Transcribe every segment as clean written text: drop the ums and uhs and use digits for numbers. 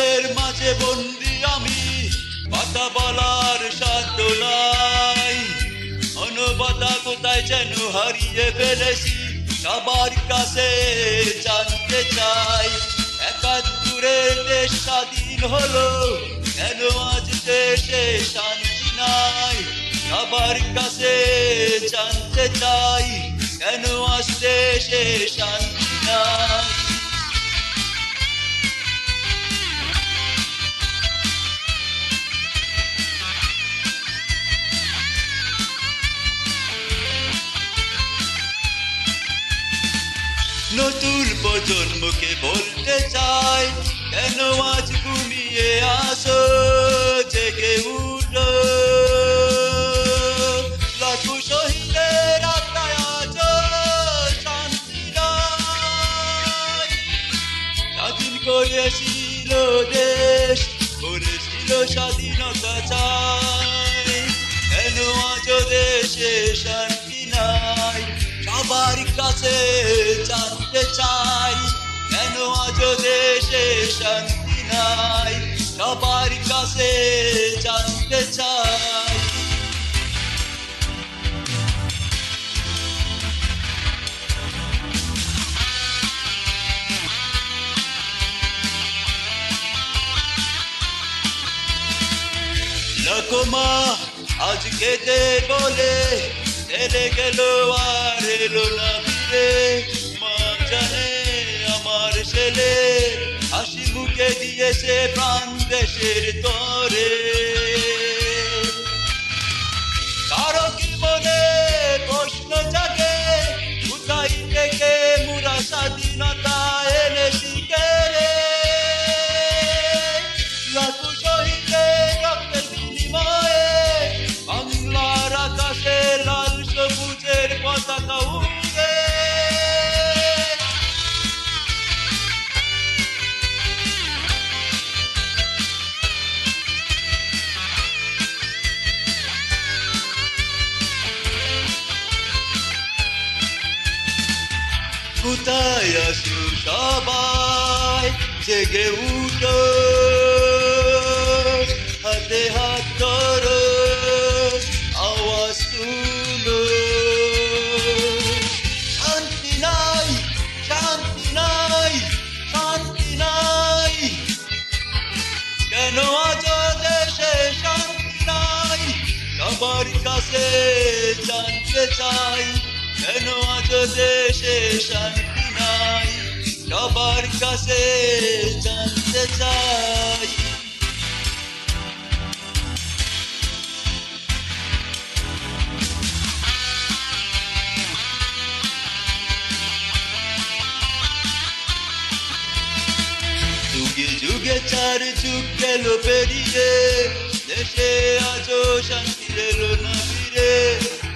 দেয়ালের মাঝে বন্দি আমি, কথা বলার সাধ্য নাই। মানবতা কোথায় যেন হারিয়ে ফেলেছি, সবার কাছে জানতে চাই। ৭১-এর দেশ স্বাধীন হলো, কেন আজ দেশে শান্তি নাই? সবার কাছে জানতে চাই, কেন আজ দেশে শান্তি নাই? নতুন প্রজন্মকে বলতে চাই, কেন আজ ঘুমিয়ে আসো, জেগে উঠো। লাখো শহীদের আত্মায় আজ শান্তি নাই। স্বাধীন করেছিল দেশ, করেছিল স্বাধীনতা চাই, কেন আজ দেশে শান্তি নাই? সবার কাছে জানতে চাই, কেন আজ দেশে শান্তি নাই? সবার কাছে জানতে চাই। লাখো মা আজ কেঁদে বলে, চলে গেল আর এলো না ফিরে। মা জানে আমার ছেলে হাসি মুখে দিয়েছে প্রাণ দেশের তরে। কারো কি মনে প্রশ্ন জাগে, কোথায় থেকে মুরা স্বাধীনতা এনেছি কে রে? লাখো শহীদের রক্তের বিনিময়ে বাংলার আকাশে লাল সবুজের পতাকা উড়ে। কোথায় আছো সবাই, জেগে উঠো, হাতে হাত ধরো, আওয়াজ তুলো। শান্তি নাই, শান্তি নাই, শান্তি নাই, কেন আজ দেশে শান্তি নাই? সবার কাছে জানতে চাই, কেন আজ দেশে শান্তি নাই? সবার কাছে জানতে চাই। যুগে যুগে ৪ যুগ গেল পেরিয়ে, দেশে আজও শান্তি এলো না ফিরে।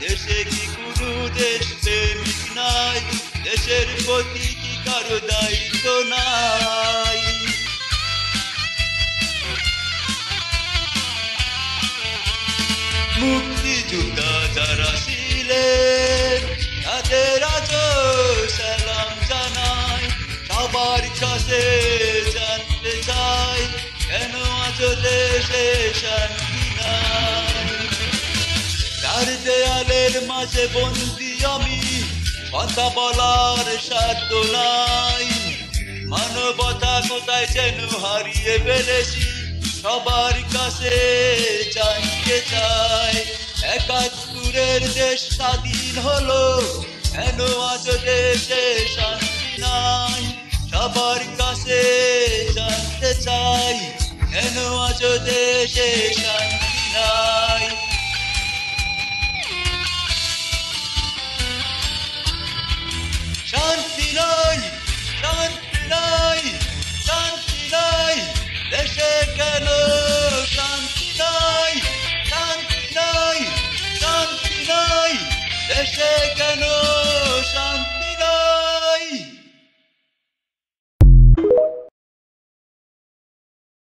দেশে কি কোনো দেশ প্রেমিক নাই? দেশের প্রতি কি কারো দায়িত্ব নাই? মুক্তিযোদ্ধা যারা ছিলেন, তাদের আজও সালাম জানাই। সবার কাছে জানতে চাই, কেন আজ দেশে শান্তি নাই? ৪ দেয়ালের মাঝে বন্দি আমি, কথা বলার সাধ্য নাই। মানবতা কোথায় যেন হারিয়ে ফেলেছি, সবার কাছে জানতে চাই। ৭১-এর দেশ স্বাধীন হলো, কেন আজ দেশে শান্তি নাই? সবার কাছে জানতে চাই, কেন আজ দেশে শান্তি নাই?